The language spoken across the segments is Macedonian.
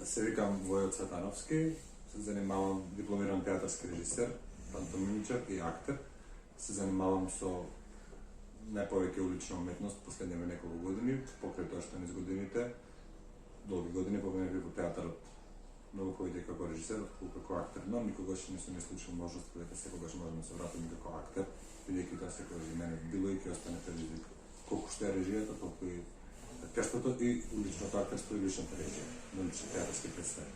Се викам Војо Цветановски, се занимавам дипломиран театарски режисер, пантомимичар и актер. Се занимавам со најповеќе улична уметност последниве неколку години, покрај тоа што низ годините, долги години поминав во театарот многу повеќе како режисер, отколку како актер, но никогаш не сум исклучил можност дека секогаш можам да се вратам како актер, бидејќи тоа секогаш за мене било и ќе остане предизвик. Колку што е режијата, толку и актерството и уличното актерство и уличната режија, на улични театарски представи.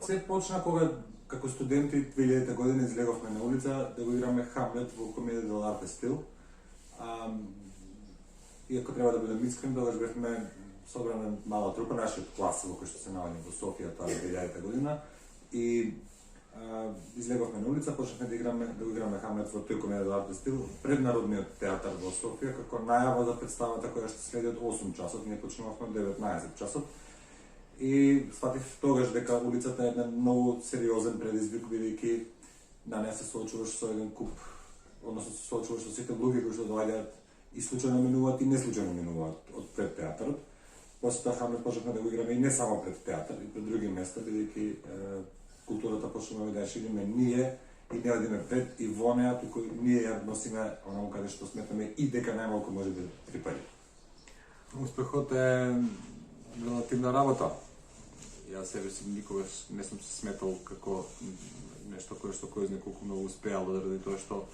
Се почна кога како студенти 2000 година излеговме на улица да го играме Хамлет во комедија дел арте стил. Иако треба да бидам искрен, тогаш бевме собрана мала трупа, нашиот клас во кој што се наоѓа во Софија тоа 2000 година и излеговме на улица, почнавме да го играме Хамлет во тој комедија дел арте стил пред Народниот театар во Софија како најава за представата која што следи од 8 часот, ние почнувавме од 19 часот. И сватив тогаш дека улицата е еден многу сериозен предизвик, бидејќи на неа се соочуваш со еден куп, односно се соочуваш со сите луѓе кои што доаѓаат и случајно минуваат и неслучајно минуваат од пред театарот. После тоа Хамлет почнавме да го играме и не само пред театар, и пред други места, бидејќи културата почнуваме да ја шириме ние и не одиме пред и во неа, туку ние ја носиме онаму каде што сметаме и дека најмалку може да припади. Успехот е релативна работа. Јас себе си никогаш не сум се сметал како нешто кое што кој знае колку многу успеало, заради тоа што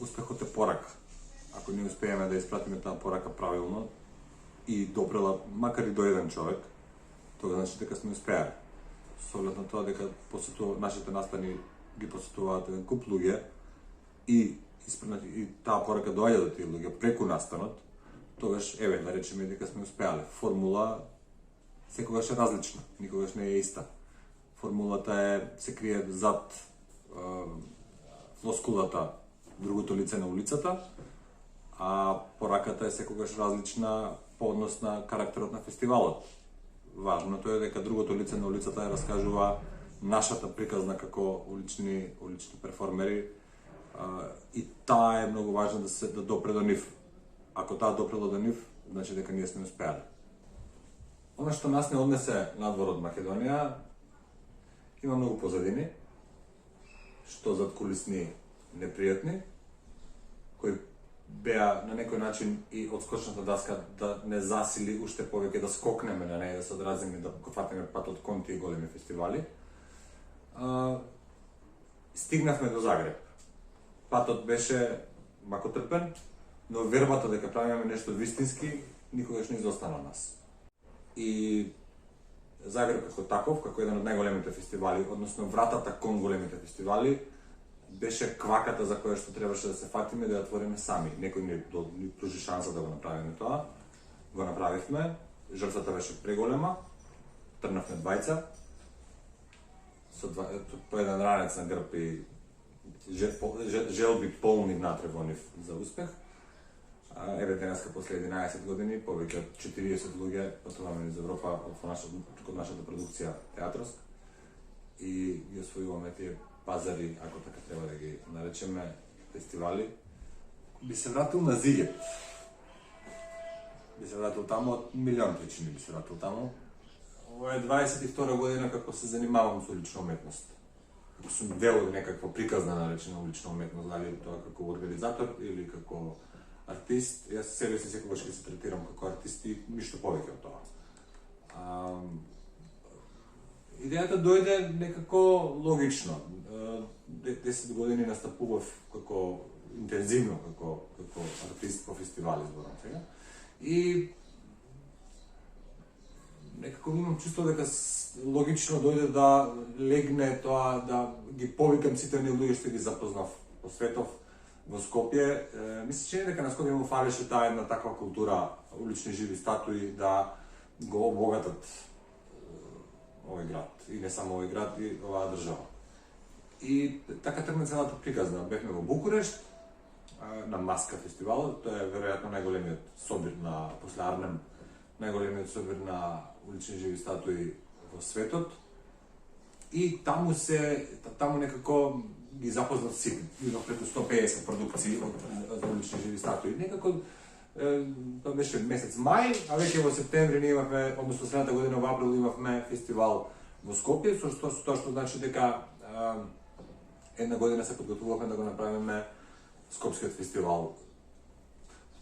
успехот е порака. Ако не успееме да испратиме таа порака правилно и допрела макар и до еден човек, тоа значи дека сме успеали. Со оглед на тоа дека нашите настани ги посетуваат еден куп луѓе и таа порака доаѓа до тие луѓе преку настанот, тогаш еве да речеме дека сме успеале. Формула секогаш е различна, никогаш не е иста. Формулата се крие зад флоскулата другото лице на улицата, а пораката е секогаш различна по однос на карактерот на фестивалот. Важното е дека другото лице на улицата ја раскажува нашата приказна како улични перформери и таа е многу важна да допре до нив. Ако таа допрела до нив, значи дека ние сме успеали. Она што нас не однесе надвор од Македонија, има многу позадини, што задкулисни непријатни, кои беа на некој начин и одскочната даска да не засили уште повеќе да скокнеме на неја, да се одразиме, да го фатиме патот кон тие големи фестивали. Стигнавме до Загреб. Патот беше макотрпен, но вербата дека правиме нешто вистински никогаш не изостана нас. И Загреб како таков, како еден од најголемите фестивали, односно вратата кон големите фестивали, беше кваката за која што требаше да се фатиме да ја отвориме сами. Некој ни пружи шанса да го направиме тоа. Го направивме. Жртвата беше преголема. Трнавме двајца. По еден ранец на грб и желби полни внатре во нив за успех. Еве денеска после 11 години, повеќе од 40 луѓе патуваме низ Европа од нашата продукција театарска и ги освојуваме тие пазари, ако така треба да ги наречеме, фестивали. Би се вратил на Зигет. Би се вратил таму од милион причини би се вратил таму. Ова е 22 година како се занимавам со улична уметност. Како сум дел од некаква приказна наречена улична уметност, дали тоа како организатор или како артист. Јас себе си секогаш ќе се третирам како артист и ништо повеќе од тоа. Идејата дојде некако логично. 10 години настапував како интензивно како артист по фестивали зборам сега. И некако имам чувство дека логично дојде да легне тоа да ги повикам сите оние луѓе што ги запознав по светов во Скопје. Мисля, че дека на Скопје му фалеше таа една таква култура, улични живи статуи да го обогатат овој град. И не само овој град, и оваа држава. И така тргна целата приказна. Бевме во Букурешт, на Маска фестивалот. Тоа е веројатно најголемиот собир после Арнем, најголемиот собир на улични живи статуи во светот. И таму некако ги запознав сите. Имав преку 150 продукции од улични живи статуи. Некако тоа беше месец мај, а веќе во септември ние имавме, односно следната година во април имавме фестивал во Скопје, со тоа што значи дека една година се подготвувавме да го направиме Скопскиот фестивал.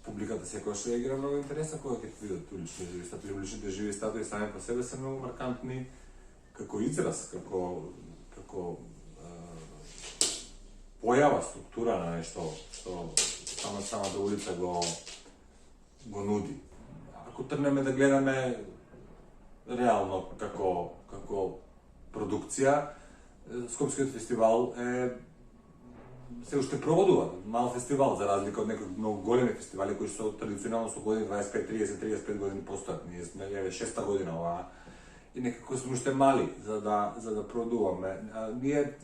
Публиката секогаш ја игра многу интересна кога ќе видат улични живи статуи. Уличните живи статуи сами по себе се многу маркантни како израз, како појава, структура на нешто што самата улица го нуди. Ако тргнеме да гледаме реално како продукција, Скопскиот фестивал се уште проводува, мал фестивал, за разлика од некои многу големи фестивали кои што традиционално со години 25-30-35 години постојат. Ние сме 6-та година оваа и некако сме уште мали за да проводуваме. Ние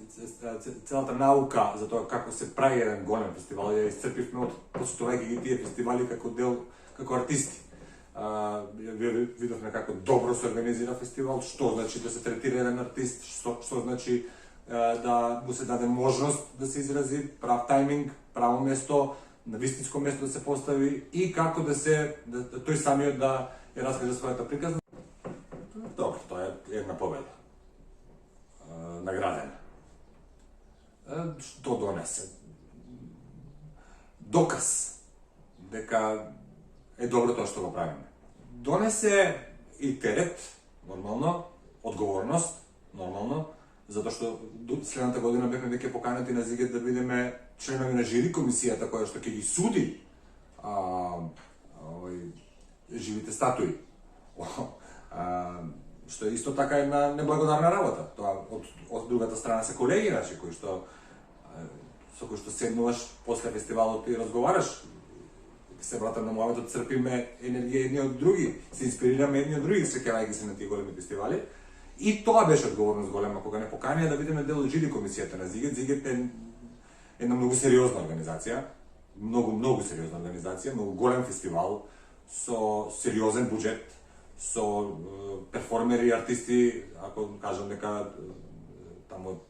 целата наука за тоа како се прави еден голем фестивал ја исцрпивме од посетувајќи ги тие фестивали како артисти. Видовме како добро се организира фестивал, што значи да се третира еден артист, што значи да му се даде можност да се изрази, прав тајминг, право место, на вистинско место да се постави и како тој самиот да ја раскаже својата приказна. Добро, тоа е една победа. Наградена. Што донесе? Доказ дека е добро тоа што го правиме. Донесе и терет, нормално, одговорност, нормално, затоа што следната година бевме веќе поканети на Зигет да бидеме членови на жири комисијата која што ќе ги суди живите статуи. Што е исто така една неблагодарна работа. Тоа од другата страна се колеги наши со кои што седнуваш после фестивалот и разговараш. Се вратам на мојот, црпиме енергија едни од други, се инспирираме едни од други, среќавајќи се на тие големи фестивали. И тоа беше одговорност голема кога не поканија да бидеме дел од жири комисијата на Зигет. Зигет е една многу сериозна организација, многу сериозна организација, многу голем фестивал со сериозен буџет, со перформери и артисти, ако кажам дека таму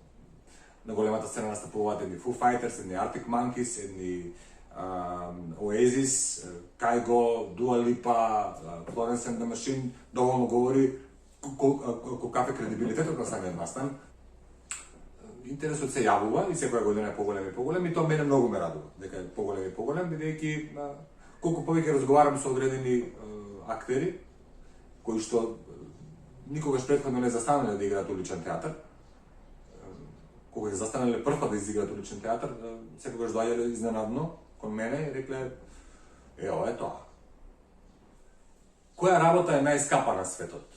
на големата сцена настапуваат едни Foo Fighters, едни Arctic Monkeys, едни Oasis, Kygo, Dua Lipa, Florence and the Machine, доволно говори каков е кредибилитетот на самиот настан. Интересот се јавува и секоја година е поголем и поголем и тоа мене многу ме радува, дека е поголем и поголем, бидејќи колку повеќе разговарам со одредени актери кои што никогаш претходно не застанале да играат уличен театар. Кога ги застанале прв пат да изиграат уличен театар, секогаш доаѓале изненадно кон мене и рекле: ова е тоа. Која работа е најскапа на светот?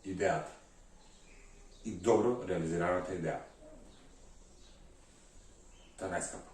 Идејата. И добро реализираната идеја. Тоа е најскапа.